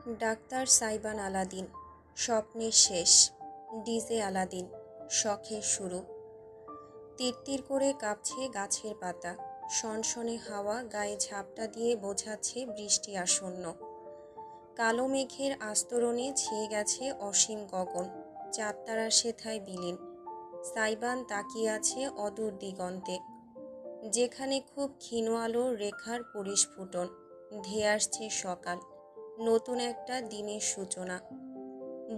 Doctor Saiban Aladdin, স্বপ্নের শেষ। DJ Aladdin, শখের শুরু। তিরতির করে কাঁপছে গাছের পাতা, সনসনে হাওয়া গায়ে ঝাপটা দিয়ে বোঝাচ্ছে বৃষ্টি আসন্ন। কালো মেঘের আস্তরণে ছেয়ে গেছে অসীম গগন, চাঁদতারা সেথায় বিলীন। সাইবান তাকিয়ে আছে অদূর দিগন্তে, যেখানে খুব ক্ষীণ আলোর রেখার পরিস্ফুটন। ধেয়ে আসছে সকাল, নতুন একটা দিনের সূচনা।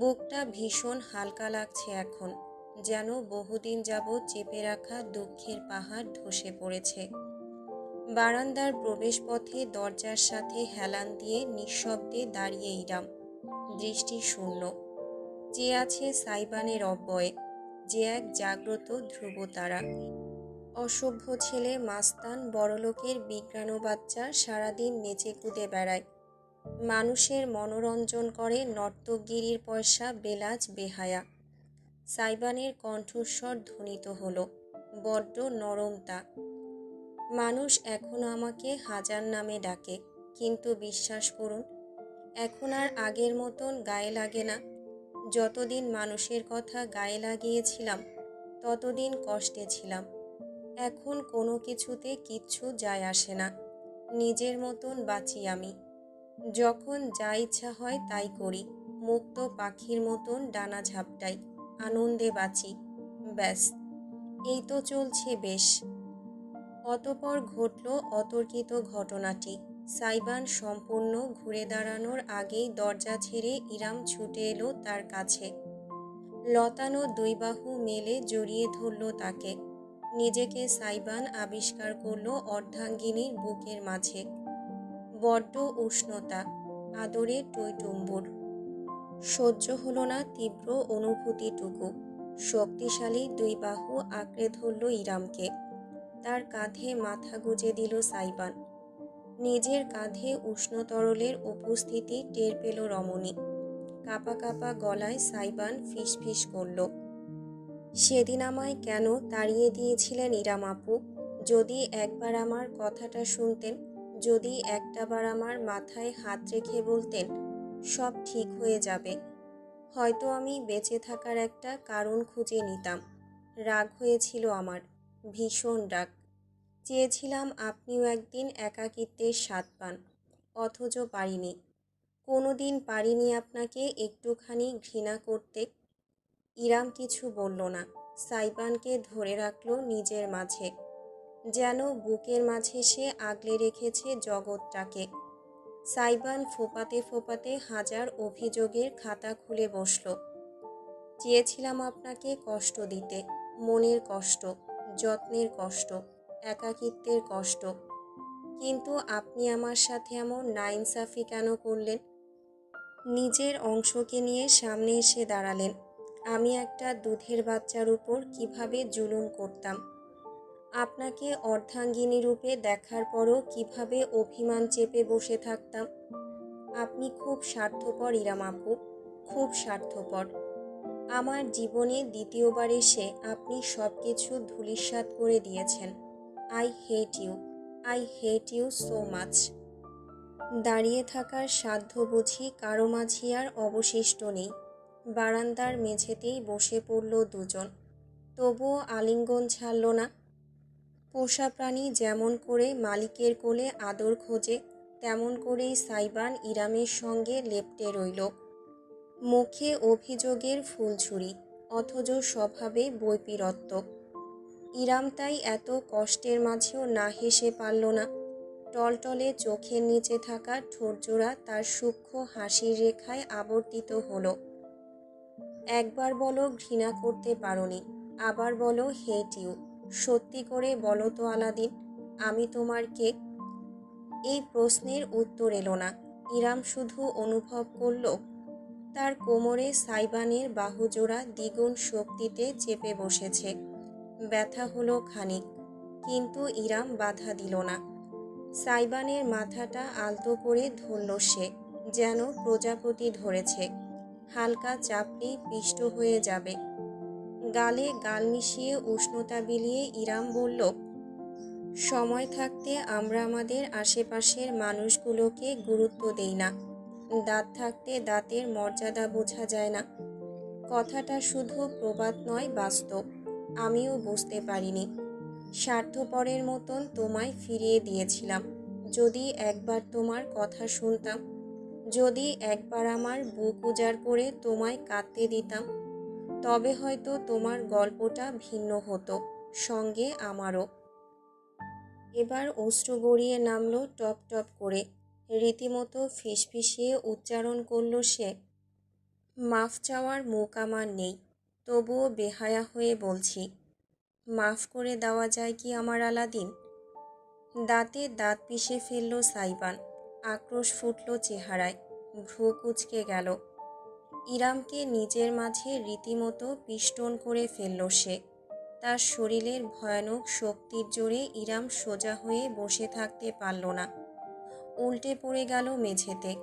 বুকটা ভীষণ হালকা লাগছে এখন, যেন বহুদিন যাবৎ চেপে রাখা দুঃখের পাহাড় ধসে পড়েছে। বারান্দার প্রবেশপথে দরজার সাথে হেলান দিয়ে নিঃশব্দে দাঁড়িয়ে ইরাম, দৃষ্টি শূন্য। চেয়ে আছে সাইবানের অব্যয়ে, যে এক জাগ্রত ধ্রুবতারা। অসভ্য ছেলে মাস্তান বড়লোকের বিজ্ঞানু বাচ্চা সারাদিন নেচে কুদে বেড়ায়, মানুষের মনোরঞ্জন করে নর্তকগিরির পয়সা বেলাজ বেহায়া। সাইবানের কণ্ঠস্বর ধ্বনিত হলো, বড্ড নরম তা। মানুষ এখনো আমাকে হাজার নামে ডাকে, কিন্তু বিশ্বাস করুন, এখন আর আগের মতন গায়ে লাগে না। যতদিন মানুষের কথা গায়ে লাগিয়েছিলাম, ততদিন কষ্টে ছিলাম। এখন কোনো কিছুতে কিচ্ছু যায় আসে না, নিজের মতন বাঁচি আমি। যখন যা ইচ্ছা হয় তাই করি, মুক্ত পাখির মতন ডানা ঝাপটাই, আনন্দে বাঁচি। ব্যাস, এই তো চলছে বেশ। অতঃপর ঘটল অতর্কিত ঘটনাটি। সাইবান সম্পূর্ণ ঘুরে দাঁড়ানোর আগেই দরজা ছেড়ে ইরাম ছুটে এলো তার কাছে। লতানো দুই বাহু মেলে জড়িয়ে ধরল তাকে। নিজেকে সাইবান আবিষ্কার করল অর্ধাঙ্গিনীর বুকের মাঝে। বড্ড উষ্ণতা, আদরে টইটুম্বুর। সহ্য হলো না তীব্র অনুভূতিটুকু। শক্তিশালী দুই বাহু আঁকড়ে ধরল ইরামকে। তার কাঁধে মাথা গুজে দিল সাইবান। নিজের কাঁধে উষ্ণ তরলের উপস্থিতি টের পেল রমণী। কাঁপা কাঁপা গলায় সাইবান ফিসফিস করল, সেদিন আমায় কেন তাড়িয়ে দিয়েছিলেন ইরাম আপু? যদি একবার আমার কথাটা শুনতেন, যদি একটাবার আমার মাথায় হাত রেখে বলতেন সব ঠিক হয়ে যাবে, হয়তো আমি বেঁচে থাকার একটা কারণ খুঁজে নিতাম। রাগ হয়েছিল আমার, ভীষণ রাগ। চেয়েছিলাম আপনিও একদিন একাকিত্বের স্বাদ পান, অথচ পারিনি। কোনোদিন পারিনি আপনাকে একটুখানি ঘৃণা করতে। ইরাম কিছু বলল না, সাইবানকে ধরে রাখল নিজের মাঝে, যেন বুকের মাঝে সে আগলে রেখেছে জগৎটাকে। সাইবান ফোপাতে ফোপাতে হাজার অভিযোগের খাতা খুলে বসল। চেয়েছিলাম আপনাকে কষ্ট দিতে, মনের কষ্ট, যত্নের কষ্ট, একাকিত্বের কষ্ট, কিন্তু আপনি আমার সাথে এমন নাইনসাফি কেন করলেন? নিজের অংশকে নিয়ে সামনে এসে দাঁড়ালেন। আমি একটা দুধের বাচ্চার উপর কিভাবে জুলুম করতাম, আপনাকে অর্ধাঙ্গিনী রূপে দেখার পরও কিভাবে অভিমান চেপে বসে থাকতাম। আপনি খুব স্বার্থপর ইরাম আপু, খুব স্বার্থপর। আমার জীবনে দ্বিতীয়বার এসে আপনি সব কিছু ধূলিসাৎ করে দিয়েছেন। I hate you, I hate you so much. দাঁড়িয়ে থাকার সাধ্য বুঝি কারো মাঝি আর অবশিষ্ট নেই। বারান্দার মেঝেতেই বসে পড়ল দুজন, তবুও আলিঙ্গন ছাড়ল না। পোষা প্রাণী যেমন করে মালিকের কোলে আদর খোঁজে, তেমন করেই সাইবান ইরামের সঙ্গে লেপ্টে রইল। মুখে অভিযোগের ফুলঝুরি, অথচ স্বভাবে বৈপীরত্ব। ইরাম তাই এত কষ্টের মাঝেও না হেসে পারল না। টলটলে চোখের নিচে থাকা ঠোঁটজোড়া তার সূক্ষ্ম হাসির রেখায় আবর্তিত হলো। একবার বলো ঘৃণা করতে পারোনি, আবার বলো হেট ইউ। সত্যি করে বলো তো আলাদিন, আমি তোমার কে? এই প্রশ্নের উত্তর এলো না। ইরাম শুধু অনুভব করল তার কোমরে সাইবানের বাহুজোড়া দ্বিগুণ শক্তিতে চেপে বসেছে। ব্যথা হলো খানিক, কিন্তু ইরাম বাধা দিল না। সাইবানের মাথাটা আলতো করে ধরল সে, যেন প্রজাপতি ধরেছে, হালকা চাপড়ি পিষ্ট হয়ে যাবে। গালে গাল মিশিয়ে উষ্ণতা বিলিয়ে ইরাম বলল, সময় থাকতে আমরা আমাদের আশেপাশের মানুষগুলোকে গুরুত্ব দেই না। দাঁত থাকতে দাঁতের মর্যাদা বোঝা যায় না। কথাটা শুধু প্রবাদ নয়, বাস্তব। আমিও বুঝতে পারিনি। স্বার্থপরের মতন তোমায় ফিরিয়ে দিয়েছিলাম। যদি একবার তোমার কথা শুনতাম, যদি একবার আমার বুক উজাড় করে তোমায় কাঁদতে দিতাম, তবে হয়তো তোমার গল্পটা ভিন্ন হতো, সঙ্গে আমারও। এবার অশ্রু গড়িয়ে নামলো টপ টপ করে। রীতিমতো ফিসফিসিয়ে উচ্চারণ করল সে, মাফ চাওয়ার মুখ আমার নেই, তবুও বেহায়া হয়ে বলছি, মাফ করে দেওয়া যায় কি আমার আলাদিন? দাঁতে দাঁত পিষে ফেলল সাইবান। আক্রোশ ফুটল চেহারায়, ভ্রু কুঁচকে গেল। ইরামকে নিজের মাঝে রীতিমতো পিষ্টন করে ফেলল সে। তার শরীরের ভয়ানক শক্তির জোরে ইরাম সোজা হয়ে বসে থাকতে পারল না, উল্টে পড়ে গেল মেঝেতে।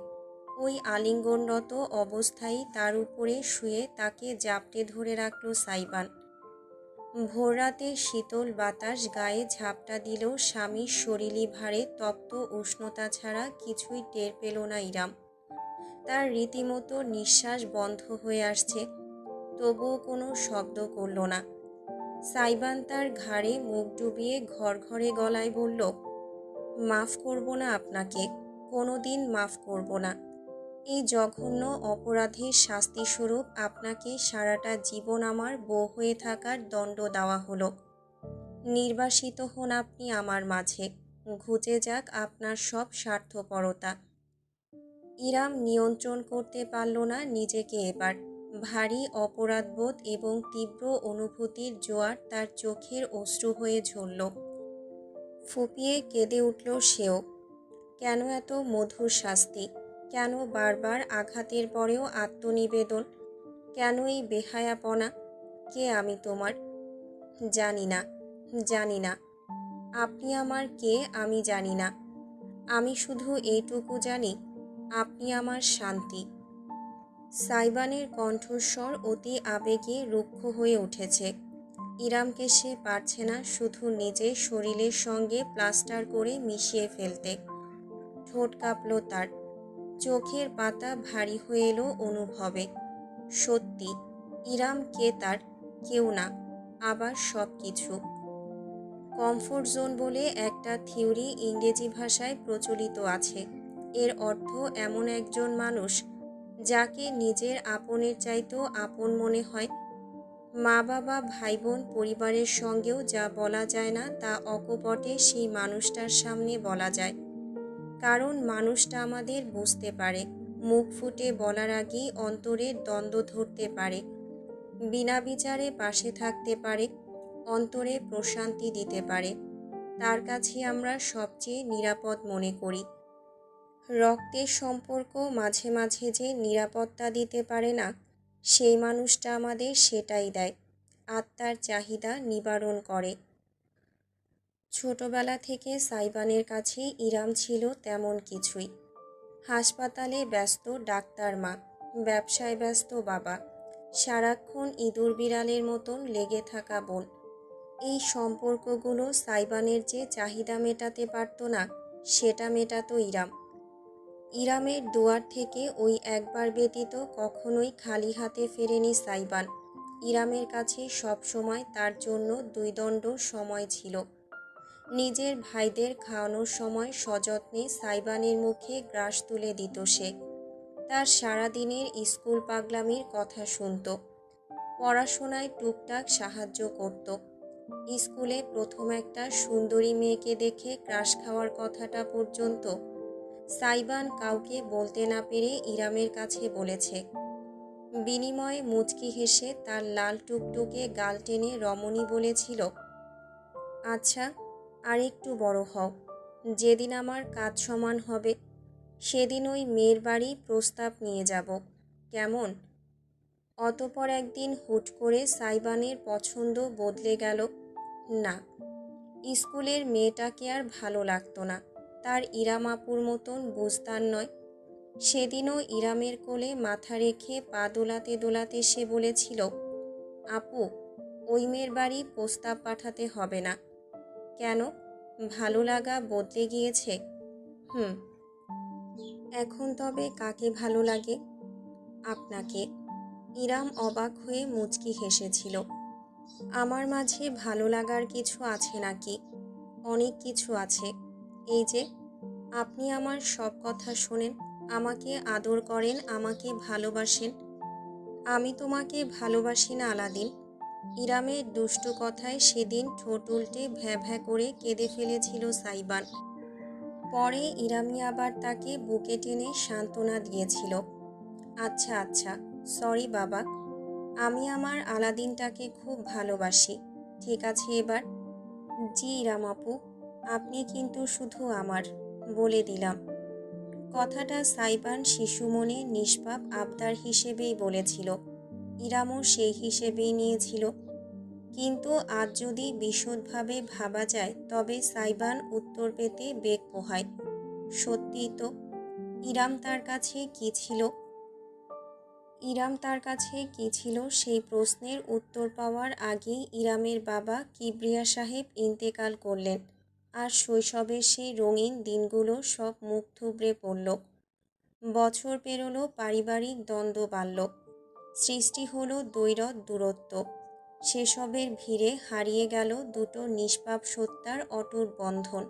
ওই আলিঙ্গনরত অবস্থায় তার উপরে শুয়ে তাকে জাপটে ধরে রাখল সাইবান। ভোররাতে শীতল বাতাস গায়ে ঝাপটা দিলেও স্বামীর শরীরী ভারে তপ্ত উষ্ণতা ছাড়া কিছুই টের পেল না ইরাম। তার রীতিমতো নিঃশ্বাস বন্ধ হয়ে আসছে, তবুও কোনো শব্দ করল না। সাইবান তার ঘাড়ে মুখ ডুবিয়ে ঘরঘরে গলায় বলল, মাফ করব না আপনাকে, কোনো দিন মাফ করব না। এই জঘন্য অপরাধের শাস্তিস্বরূপ আপনাকে সারাটা জীবন আমার বউ হয়ে থাকার দণ্ড দেওয়া হলো। নির্বাসিত হন আপনি আমার মাঝে, ঘুচে যাক আপনার সব স্বার্থপরতা। ইরাম নিয়ন্ত্রণ করতে পারল না নিজেকে এবার। ভারী অপরাধবোধ এবং তীব্র অনুভূতির জোয়ার তার চোখের অশ্রু হয়ে ঝরল। ফুঁপিয়ে কেঁদে উঠল সেও। কেন এত মধুর শাস্তি? কেন বারবার আঘাতের পরেও আত্মনিবেদন? কেন এই বেহায়াপনা? কে আমি তোমার? জানি না, জানি না। আপনি আমার কে আমি জানি না। আমি শুধু এইটুকু জানি, আপনি আমার শান্তি। সাইবানের কণ্ঠস্বর অতি আবেগে রুক্ষ হয়ে উঠেছে। ইরামকে সে পারছে না শুধু নিজের শরীরের সঙ্গে প্লাস্টার করে মিশিয়ে ফেলতে। ঠোঁট কাঁপল তার, চোখের পাতা ভারী হয়ে এলো অনুভবে। সত্যি, ইরাম কে তার? কেউ না, আবার সব কিছু। কমফোর্ট জোন বলে একটা থিওরি ইংরেজি ভাষায় প্রচলিত আছে। এর অর্থ এমন একজন মানুষ যাকে নিজের আপনের চাইতেও আপন মনে হয়। মা বাবা, ভাই বোন, পরিবারের সঙ্গেও যা বলা যায় না তা অকপটে সেই মানুষটার সামনে বলা যায়। কারণ মানুষটা আমাদের বুঝতে পারে, মুখ ফুটে বলার আগেই অন্তরের দ্বন্দ্ব ধরতে পারে, বিনা বিচারে পাশে থাকতে পারে, অন্তরে প্রশান্তি দিতে পারে। তার কাছে আমরা সবচেয়ে নিরাপদ মনে করি। রক্তের সম্পর্ক মাঝে মাঝে যে নিরাপত্তা দিতে পারে না, সেই মানুষটা আমাদের সেটাই দেয়, আত্মার চাহিদা নিবারণ করে। ছোটবেলা থেকে সাইবানের কাছে ইরাম ছিল তেমন কিছুই। হাসপাতালে ব্যস্ত ডাক্তার মা, ব্যবসায় ব্যস্ত বাবা, সারাক্ষণ ইঁদুর বিড়ালের মতন লেগে থাকা বোন। এই সম্পর্কগুলো সাইবানের যে চাহিদা মেটাতে পারত না, সেটা মেটাতো ইরাম। ইরামের দুয়ার থেকে ওই একবার ব্যতীত কখনোই খালি হাতে ফেরেনি সাইবান। ইরামের কাছে সবসময় তার জন্য দুইদণ্ড সময় ছিল। নিজের ভাইদের খাওয়ানোর সময় সযত্নে সাইবানের মুখে গ্রাস তুলে দিত সে। তার সারাদিনের স্কুল পাগলামির কথা শুনত, পড়াশোনায় টুকটাক সাহায্য করত। স্কুলে প্রথম একটা সুন্দরী মেয়েকে দেখে ক্রাশ খাওয়ার কথাটা পর্যন্ত সাইবান কাউকে বলতে না পেরে ইরামের কাছে বলেছে। বিনিময়ে মুচকি হেসে তার লাল টুকটুকে গাল টেনে রমণী বলেছিল, আচ্ছা, আর একটু বড় হও, যেদিন আমার কাজ সমান হবে সেদিন ওই মেয়ের বাড়ি প্রস্তাব নিয়ে যাব, কেমন? অতপর একদিন হুট করে সাইবানের পছন্দ বদলে গেল। না, স্কুলের মেয়েটাকে আর ভালো লাগতো না। তার ইরাম আপুর মতন বুঝতার নয়। সেদিনও ইরামের কোলে মাথা রেখে পা দোলাতে দোলাতে সে বলেছিল, আপু, ওই মেয়ের বাড়ি প্রস্তাব পাঠাতে হবে না। কেন? ভালো লাগা বদলে গিয়েছে? এখন তবে কাকে ভালো লাগে? আপনাকে। ইরাম অবাক হয়ে মুচকি হেসেছিল। আমার মাঝে ভালো লাগার কিছু আছে নাকি? অনেক কিছু আছে। এই যে আপনি আমার সব কথা শোনেন, আমাকে আদর করেন, আমাকে ভালোবাসেন। আমি তোমাকে ভালোবাসি না আলাদিন। ইরামের দুষ্টু কথায় সেদিন ঠোঁট উল্টে ভ্যাঁ ভ্যাঁ করে কেঁদে ফেলেছিল সাইবান। পরে ইরামি আবার তাকে বুকে টেনে সান্ত্বনা দিয়েছিল। আচ্ছা আচ্ছা, সরি বাবা, আমি আমার আলাদিনটাকে খুব ভালোবাসি। ঠিক আছে এবার? জি ইরাম আপু, আপনি কিন্তু শুধু আমার, বলে দিলাম। কথাটা সাইবান শিশু মনে নিষ্পাপ আবদার হিসেবেই বলেছিল। ইরামও সেই হিসেবেই নিয়েছিল। কিন্তু আজ যদি বিশদভাবে ভাবা যায় তবে সাইবান উত্তর পেতে বেগ পোহায়। সত্যিই তো, ইরাম তার কাছে কি ছিল? সেই প্রশ্নের উত্তর পাওয়ার আগেই ইরামের বাবা কিবরিয়া সাহেব ইন্তেকাল করলেন। আর শৈশবের সেই রঙিন দিনগুলো সব মুখ থুবড়ে পড়ল। বছর পেরোলো, পারিবারিক দ্বন্দ্ব বাড়ল, সৃষ্টি হলো দ্বৈরথ দূরত্ব। সেসবের ভিড়ে হারিয়ে গেল দুটো নিষ্পাপ সত্তার অটুট বন্ধন।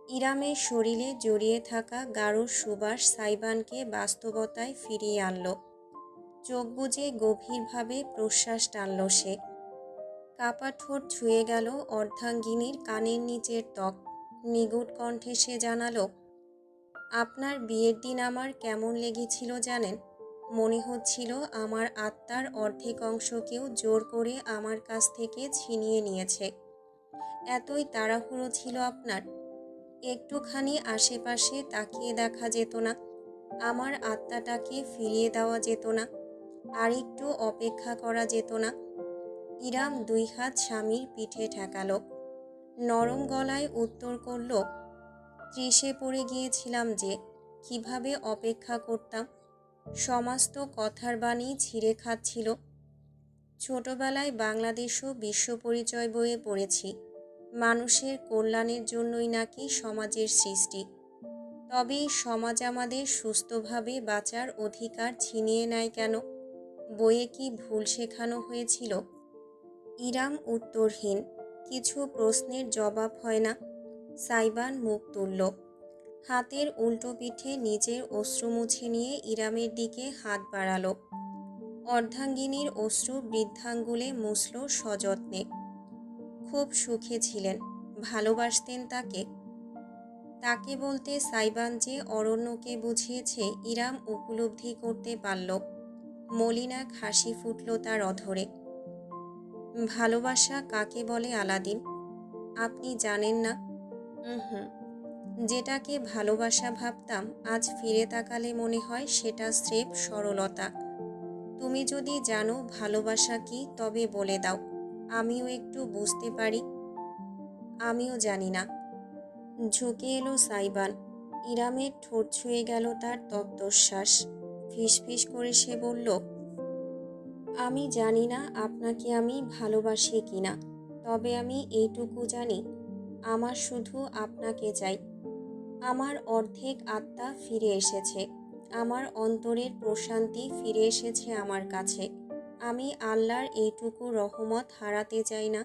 ইরামের শরীরে জড়িয়ে থাকা গাঢ় সুবাস সাইবানকে বাস্তবতায় ফিরিয়ে আনল। চোখ বুজে গভীরভাবে প্রশ্বাস টানল সে। কাপা ঠোঁট ছুঁয়ে গেল অর্ধাঙ্গিনীর কানের নিচের ত্বক। নিগুড় কণ্ঠে সে জানালো, আপনার বিয়ের দিন আমার কেমন লেগেছিল জানেন? মনে হচ্ছিল আমার আত্মার অর্ধেক অংশকেও জোর করে আমার কাছ থেকে ছিনিয়ে নিয়েছে। এতই তাড়াহুড়ো ছিল আপনার, একটুখানি আশেপাশে তাকিয়ে দেখা যেত না? আমার আত্মাটাকে ফিরিয়ে দেওয়া যেত না? আর একটু অপেক্ষা করা যেত না? ইরাম দুই হাত স্বামীর পিঠে ঠেকালো। নরম গলায় উত্তর করল, ত্রিশে পড়ে গিয়েছিলাম যে, কিভাবে অপেক্ষা করতাম? সমাজ তো কথার বাণী ছিঁড়ে খাচ্ছিল। ছোটবেলায় বাংলাদেশ ও বিশ্ব পরিচয় বইয়ে পড়েছি, মানুষের কল্যাণের জন্যই নাকি সমাজের সৃষ্টি। তবে সমাজ আমাদের সুস্থভাবে বাঁচার অধিকার ছিনিয়ে নেয় কেন? বইয়ে কি ভুল শেখানো হয়েছিল? ইরাম উত্তরহীন। কিছু প্রশ্নের জবাব হয় না। সাইবান মুখ তুলল। হাতের উল্টো পিঠে নিজের অশ্রু মুছে নিয়ে ইরামের দিকে হাত বাড়ালো। অর্ধাঙ্গিনীর অশ্রু বৃদ্ধাঙ্গুলে মুছল সযত্নে। খুব সুখে ছিলেন, ভালোবাসতেন তাকে। তাকে বলতে সাইবান যে অরণ্যকে বুঝিয়েছে ইরাম উপলব্ধি করতে পারল। মলিন এক হাসি ফুটল তার অধরে। ভালোবাসা কাকে বলে আলাদিন? আপনি জানেন না? হুম, যেটাকে ভালোবাসা ভাবতাম আজ ফিরে তাকালে মনে হয় সেটা স্রেফ সরলতা। তুমি যদি জানো ভালোবাসা কি তবে বলে দাও, আমিও একটু বুঝতে পারি। আমিও জানি না। ঝুঁকে এলো সাইবান। ইরামের ঠোঁট ছুঁয়ে গেল তার তপ্তশ্বাস। ফিসফিস করে সে বলল, আমি জানি না আপনাকে আমি ভালোবাসি কিনা, তবে আমি এইটুকু জানি, আমার শুধু আপনাকে চাই। আমার অর্ধেক আত্মা ফিরে এসেছে, আমার অন্তরের প্রশান্তি ফিরে এসেছে আমার কাছে। আমি আল্লাহর এইটুকু রহমত হারাতে চাই না।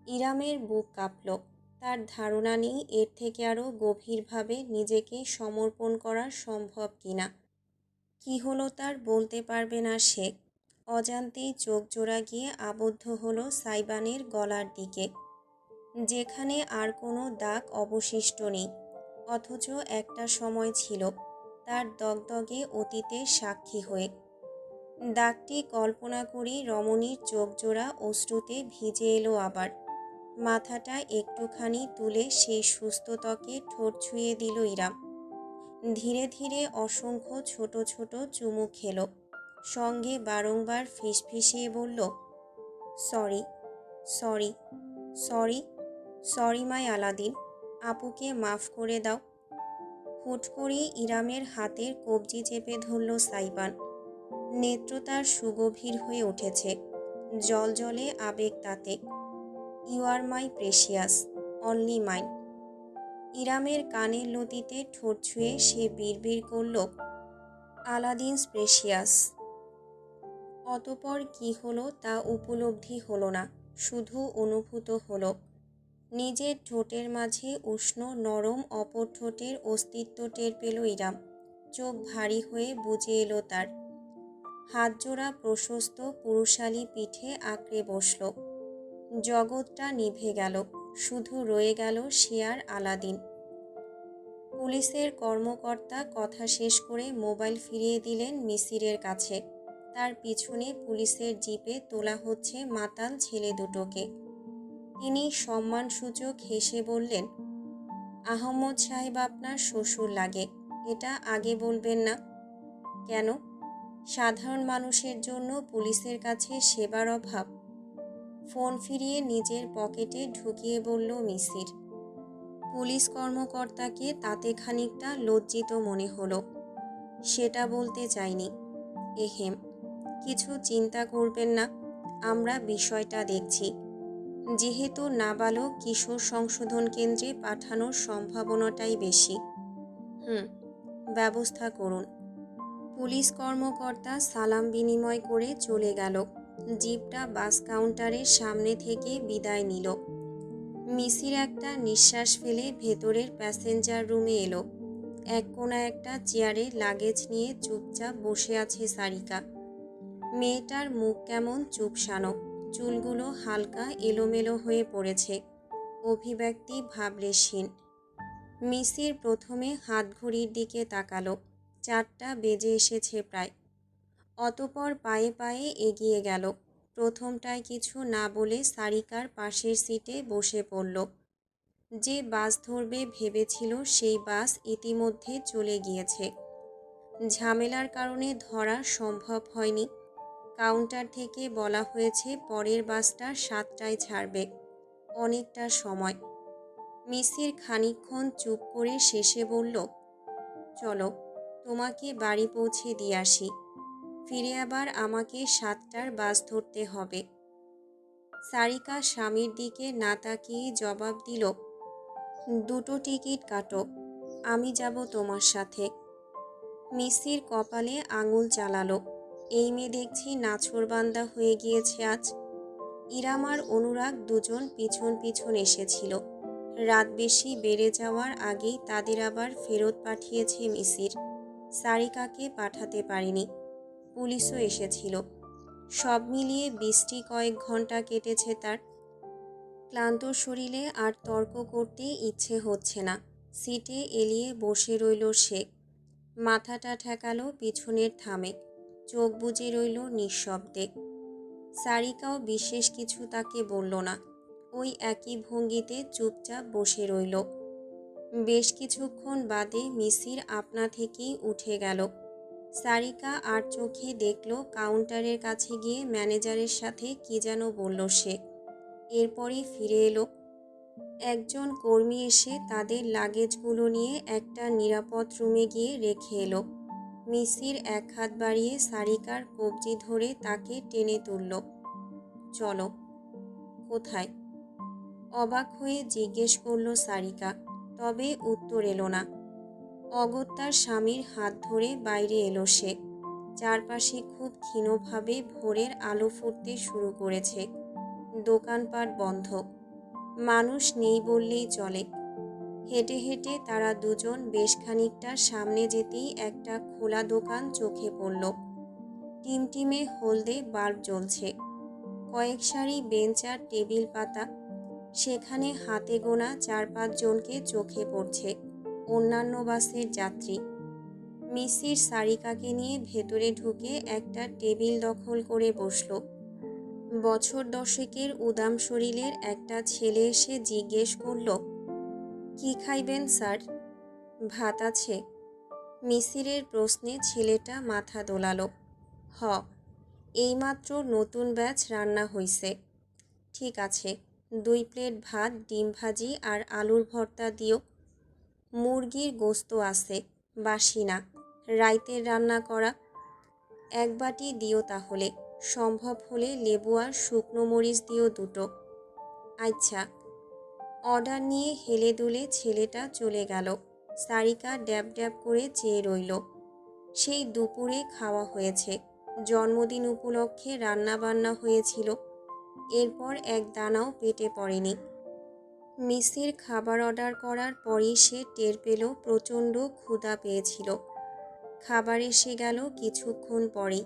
ইরামের বুক কাঁপল। তার ধারণা নেই এর থেকে আরও গভীরভাবে নিজেকে সমর্পণ করা সম্ভব কিনা। কি হলো তার বলতে পারবে না সে। অজান্তেই চোখ জোড়া গিয়ে আবদ্ধ হলো সাইবানের গলার দিকে, যেখানে আর কোনো দাগ অবশিষ্ট নেই, অথচ একটা সময় ছিল তার দগদগে অতীতের সাক্ষী হয়ে। দাগটি কল্পনা করি রমণীর চোখ জোড়া অশ্রুতে ভিজে এলো আবার। মাথাটা একটুখানি তুলে সেই সুস্থ ত্বকে ঠোঁট ছুঁয়ে দিল ইরাম। ধীরে ধীরে অসংখ্য ছোট ছোট চুমু খেল, সঙ্গে বারংবার ফিসফিসিয়ে বলল, sorry, sorry, sorry, sorry my Aladdin, আপুকে মাফ করে দাও। হুট করে ইরামের হাতের কবজি চেপে ধরল সাইবান। নেত্র তার সুগভীর হয়ে উঠেছে, জল জলে আবেগ তাতে। You are my precious, only mine. ইরামের কানের লতিতে ঠোঁট ছুঁয়ে সে বিড়বিড় করল, আলাদিনস প্রেশিয়াস। অতপর কি হলো তা উপলব্ধি হলো না, শুধু অনুভূত হলো। নিজের ঠোঁটের মাঝে উষ্ণ নরম অপর ঠোঁটের অস্তিত্ব টের পেল ইরাম। চোখ ভারী হয়ে বুজে এলো তার। হাতজোড়া প্রশস্ত পুরুষালী পিঠে আঁকড়ে বসল। জগৎটা নিভে গেল, শুধু রয়ে গেল সে আর আলাদিন। পুলিশের কর্মকর্তা কথা শেষ করে মোবাইল ফিরিয়ে দিলেন মিসিরের কাছে। তার পিছনে পুলিশের জিপে তোলা হচ্ছে মাতাল ছেলে দুটোকে। তিনি সম্মানসূচক হেসে বললেন, আহমদ সাহেব আপনার শ্বশুর লাগে, এটা আগে বলবেন না কেন? সাধারণ মানুষের জন্য পুলিশের কাছে সেবার অভাব? ফোন ফিরিয়ে নিজের পকেটে ঢুকিয়ে বলল মিসির। পুলিশ কর্মকর্তাকে তাতে খানিকটা লজ্জিত মনে হলো। সেটা বলতে চাইনি। এহেম, কিছু চিন্তা করবেন না, আমরা বিষয়টা দেখছি। যেহেতু নাবালক কিশোর সংশোধন কেন্দ্রে পাঠানোর সম্ভাবনাটাই বেশি। ব্যবস্থা করুন। পুলিশ কর্মকর্তা সালাম বিনিময় করে চলে গেল। জিপটা বাস কাউন্টারের সামনে থেকে বিদায় নিল। মিসির একটা নিঃশ্বাস ফেলে ভেতরের প্যাসেঞ্জার রুমে এলো। এক কোণা একটা চেয়ারে লাগেজ নিয়ে চুপচাপ বসে আছে সারিকা। মেয়েটার মুখ কেমন চুপসানো, চুলগুলো হালকা এলোমেলো হয়ে পড়েছে, অভিব্যক্তি ভাবলেশহীন। মিসির প্রথমে হাতঘড়ির দিকে তাকালো। 4টা বেজে এসেছে প্রায়। অতপর পায়ে পায়ে এগিয়ে গেল। প্রথমটায় কিছু না বলে সারিকার পাশের সিটে বসে পড়ল। যে বাস ধরবে ভেবেছিল সেই বাস ইতিমধ্যে চলে গিয়েছে। ঝামেলার কারণে ধরা সম্ভব হয়নি। কাউন্টার থেকে বলা হয়েছে পরের বাসটা 7টায় ছাড়বে। অনেকটা সময়। মিসির খানিকক্ষণ চুপ করে শেষে বলল, চলো, তোমাকে বাড়ি পৌঁছে দিয়ে আসি। ফিরে আবার আমাকে 7টার বাস ধরতে হবে। সারিকা স্বামীর দিকে না তাকিয়ে জবাব দিল, 2টো টিকিট কাটো, আমি যাব তোমার সাথে। মিসির কপালে আঙুল চালালো। এই মেয়ে দেখছি নাছোড়বান্দা হয়ে গিয়েছে আজ। ইরাম আর অনুরাগ দুজন পিছন পিছন এসেছিল। রাত বেশি বেড়ে যাওয়ার আগেই তাদের আবার ফেরত পাঠিয়েছে মিসির। সারিকাকে পাঠাতে পারেনি। পুলিশও এসেছিল। সব মিলিয়ে 20টি কয়েক ঘন্টা কেটেছে তার। ক্লান্ত শরীরে আর তর্ক করতে ইচ্ছে হচ্ছে না। সিটে এলিয়ে বসে রইল সে। মাথাটা ঠেকালো পিছনের থামে। চোখ বুজে রইল নিঃশব্দে। সারিকাও বিশেষ কিছু তাকে বলল না। ওই একই ভঙ্গিতে চুপচাপ বসে রইল। বেশ কিছুক্ষণ বাদে মিসির আপনা থেকেই উঠে গেল। সারিকা আর চোখে দেখল কাউন্টারের কাছে গিয়ে ম্যানেজারের সাথে কি যেন বলল সে। এরপরই ফিরে এলো। একজন কর্মী এসে তাদের লাগেজগুলো নিয়ে একটা নিরাপদ রুমে গিয়ে রেখে এলো। মিসির এক হাত বাড়িয়ে সারিকার কবজি ধরে তাকে টেনে তুলল। চলো। কোথায়? অবাক হয়ে জিজ্ঞেস করল সারিকা, তবে উত্তর এলো না। অগত্যার স্বামীর হাত ধরে বাইরে এলো সে। চারপাশে খুব ক্ষীণভাবে ভোরের আলো ফুটতে শুরু করেছে। দোকানপাট বন্ধ। মানুষ নেই বললেই চলে। হেঁটে হেঁটে তারা দুজন বেশ খানিকটা সামনে যেতেই একটা খোলা দোকান চোখে পড়ল। টিমটিমে হলদে বাল্ব জ্বলছে। কয়েক সারি বেঞ্চ আর টেবিল পাতা। সেখানে হাতে গোনা 4-5 জনকে চোখে পড়ছে। অন্যান্য বাসের যাত্রী। মিসির সারিকাকে নিয়ে ভেতরে ঢুকে একটা টেবিল দখল করে বসল। বছর 10-এর উদাম শরীরের একটা ছেলে এসে জিজ্ঞেস করল, কি খাইবেন স্যার? ভাত আছে? মিসিরের প্রশ্নে ছেলেটা মাথা দোলালো। হ, এইমাত্র নতুন ব্যাচ রান্না হইছে। ঠিক আছে, 2 প্লেট ভাত, ডিম ভাজি আর আলুর ভর্তা দিও। মুরগির গোস্ত আছে, বাসি না, রাইতের রান্না করা। 1 বাটি দিও তাহলে। সম্ভব হলে লেবু আর শুকনো মরিচ দিও 2টো। আচ্ছা। অর্ডার নিয়ে হেলে দুলে ছেলেটা চলে গেল। সারিকা ড্যাব ড্যাব করে চেয়ে রইল। সেই দুপুরে খাওয়া হয়েছে, জন্মদিন উপলক্ষে রান্না বান্না হয়েছিল। এরপর এক দানাও পেটে পড়েনি। মিসির খাবার অর্ডার করার পরই সে টের পেল প্রচণ্ড ক্ষুধা পেয়েছিল। খাবার এসে গেল কিছুক্ষণ পরেই।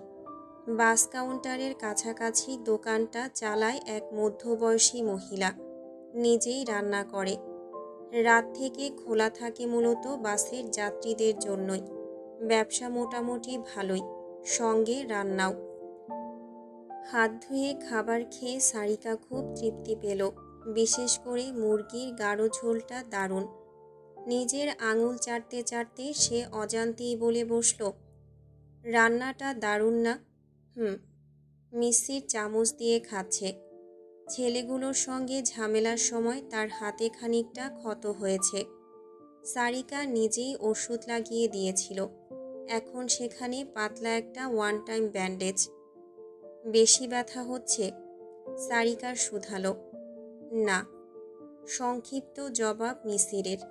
বাস কাউন্টারের কাছাকাছি দোকানটা চালায় এক মধ্যবয়সী মহিলা, নিজেই রান্না করে। রাত থেকে খোলা থাকে মূলত বাসের যাত্রীদের জন্যই। ব্যবসা মোটামুটি ভালোই, সঙ্গে রান্নাও। হাত ধুয়ে খাবার খেয়ে সারিকা খুব তৃপ্তি পেল। বিশেষ করে মুরগির গাঢ় ঝোলটা দারুণ। নিজের আঙুল চাটতে চাটতে সে অজান্তেই বলে বসল, রান্নাটা দারুণ না? মিসির চামচ দিয়ে খাচ্ছে। ছেলেগুলোর সঙ্গে ঝামেলার সময় তার হাতে খানিকটা ক্ষত হয়েছে। সারিকা নিজেই ওষুধ লাগিয়ে দিয়েছিল। এখন সেখানে পাতলা একটা ওয়ান টাইম ব্যান্ডেজ। বেশি ব্যথা হচ্ছে? সারিকার শুধালো। না। সংক্ষিপ্ত জবাব মিসিরের।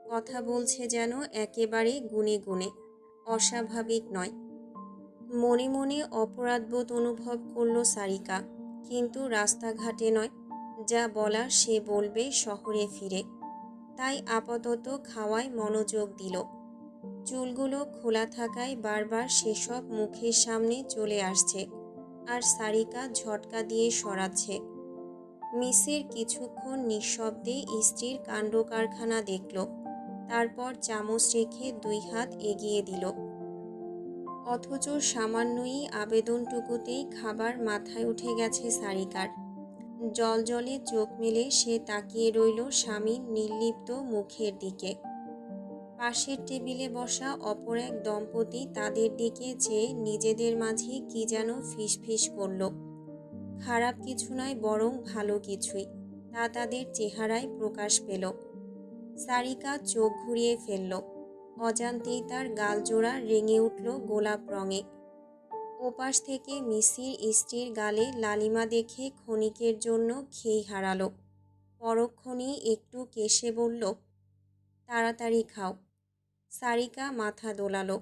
কথা বলছে যেন একেবারে গুনে গুনে, অস্বাভাবিক নয়। মনে মনে অপরাধবোধ অনুভব করল সারিকা, কিন্তু রাস্তাঘাটে নয়, যা বলার সে বলবে শহরে ফিরে। তাই আপাতত খাওয়ায় মনোযোগ দিল। চুলগুলো খোলা থাকায় বারবার সেসব মুখের সামনে চলে আসছে, আর সারিকা ঝটকা দিয়ে সরাচ্ছে। মিসির কিছুক্ষণ নিঃশব্দে স্ত্রীর কাণ্ডকারখানা দেখল, তারপর চামচ রেখে 2 হাত এগিয়ে দিল। অথচ সামান্যই আবেদনটুকুতেই খাবার মাথায় উঠে গেছে সারিকার। জলজলে চোখ মেলে সে তাকিয়ে রইল স্বামীর নির্লিপ্ত মুখের দিকে। পাশের টেবিলে বসা অপর এক দম্পতি তাদের দিকে চেয়ে নিজেদের মাঝে কি যেন ফিসফিস করল। খারাপ কিছু নয়, বরং ভালো কিছুই, তা তাদের চেহারায় প্রকাশ পেল। সারিকা চোখ ঘুরিয়ে ফেলল। অজান্তেই তার গালজোড়া রেঙে উঠল গোলাপ রঙে। ওপাশ থেকে মিসির স্ত্রীর গালে লালিমা দেখে ক্ষণিকের জন্য খেই হারালো। পরক্ষণেই একটু কেশে বলল, তাড়াতাড়ি খাও। সারিকা মাথা দোলালো।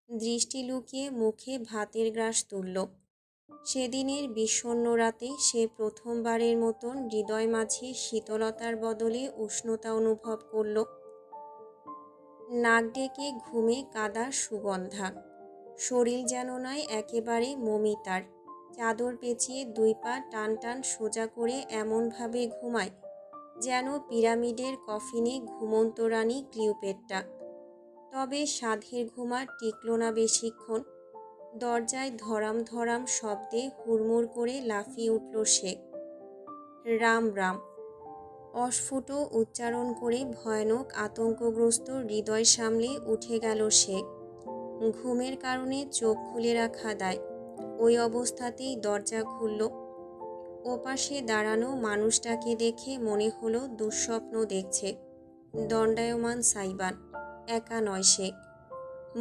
দৃষ্টি লুকিয়ে মুখে ভাতের গ্রাস তুলল। সেদিনের বিষণ্ণ রাতে সে প্রথমবারের মতন হৃদয় মাঝে শীতলতার বদলে উষ্ণতা অনুভব করল। নাক ডেকে ঘুমে কাদা সুগন্ধা। শরীর যেন নয়, একেবারে মমিতার। চাদর পেঁচিয়ে 2 পা টান টান সোজা করে এমনভাবে ঘুমায় যেন পিরামিডের কফিনে ঘুমন্ত রানী ক্লিওপেট্রা। তবে সাধের ঘুম আর টিকল না বেশিক্ষণ। দরজায় ধরাম ধরাম শব্দে হুড়মুড় করে লাফিয়ে উঠল সে। রাম রাম অস্ফুট উচ্চারণ করে ভয়ানক আতঙ্কগ্রস্ত হৃদয় সামলে উঠে গেল সে। ঘুমের কারণে চোখ খুলে রাখা দায়। ওই অবস্থাতেই দরজা খুলল। ওপাশে দাঁড়ানো মানুষটাকে দেখে মনে হলো দুঃস্বপ্ন দেখছে। দণ্ডায়মান সাইবান, একা নয় সে।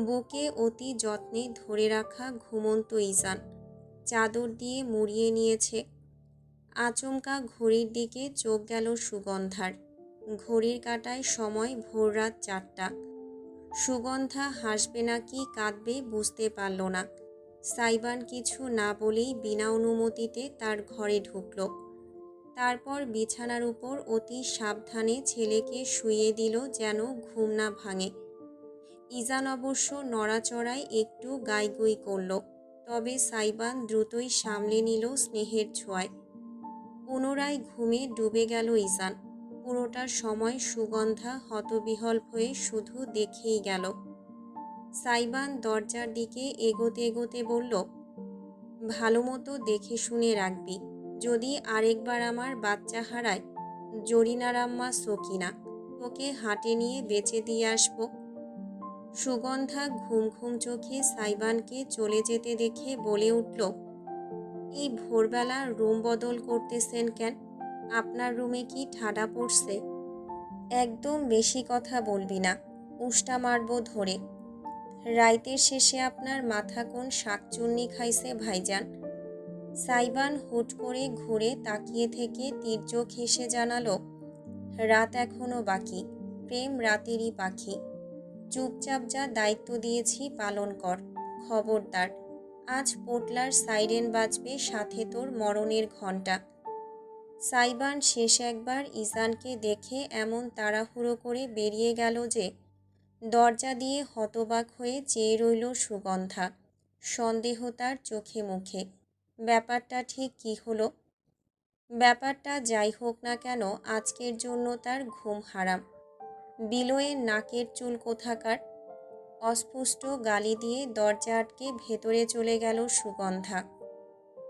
বুকে অতি যত্নে ধরে রাখা ঘুমন্ত ইজান, চাদর দিয়ে মুড়িয়ে নিয়েছে। আচমকা ঘড়ির দিকে চোখ গেল সুগন্ধার। ঘড়ির কাঁটায় সময় ভোররাত 4টা। সুগন্ধা হাসবে নাকি কাঁদবে বুঝতে পারল না। সাইবান কিছু না বলেই বিনা অনুমতিতে তার ঘরে ঢুকল। তারপর বিছানার উপর অতি সাবধানে ছেলেকে শুইয়ে দিল যেন ঘুম না ভাঙে। ইজান অবশ্য নড়াচড়ায় একটু গাইগুই করল, তবে সাইবান দ্রুতই সামলে নিল স্নেহের ছোঁয়ায়। পুনরায় ঘুমে ডুবে গেল ইজান। পুরোটা সময় সুগন্ধা হতবিহ্বল হয়ে শুধু দেখেই গেল। সাইবান দরজার দিকে এগোতে এগোতে বলল, ভালো মতো দেখে শুনে রাখবি, যদি আরেকবার আমার বাচ্চা হারায়। জরিনার আম্মা সকিনা, তোকে হাটে নিয়ে বেচে দিয়ে আসবো। সুগন্ধা ঘুম ঘুম চোখে সাইবানকে চলে যেতে দেখে বলে উঠল, এই ভোরবেলা রুম বদল করতেছেন কেন? আপনার রুমে কি ঠাডা পড়ছে? একদম বেশি কথা বলবি না, উষ্টা মারবো ধরে। রাইতের শেষে আপনার মাথা কোন শাকচুন্নি খাইছে ভাইজান? সাইবান হুট করে ঘুরে তাকিয়ে থেকে তীর্যক হেসে জানালো, রাত এখনো বাকি, প্রেম রাতেরই পাখি। চুপচাপ যা দায়িত্ব দিয়েছি পালন কর। খবরদার, আজ পোটলার সাইরেন বাজবে, সাথে তোর মরণের ঘণ্টা। সাইবান শেষ একবার ইজানকে দেখে এমন তাড়াহুড়ো করে বেরিয়ে গেল যে দরজা দিয়ে হতবাক হয়ে চেয়ে রইল সুগন্ধা। সন্দেহ তার চোখে মুখে। ব্যাপারটা ঠিক কী হলো? ব্যাপারটা যাই হোক না কেন, আজকের জন্য তার ঘুম হারাম। বিলয়ের নাকের চুল কোথাকার। অস্পষ্ট গালি দিয়ে দরজা আটকে ভেতরে চলে গেল সুগন্ধা।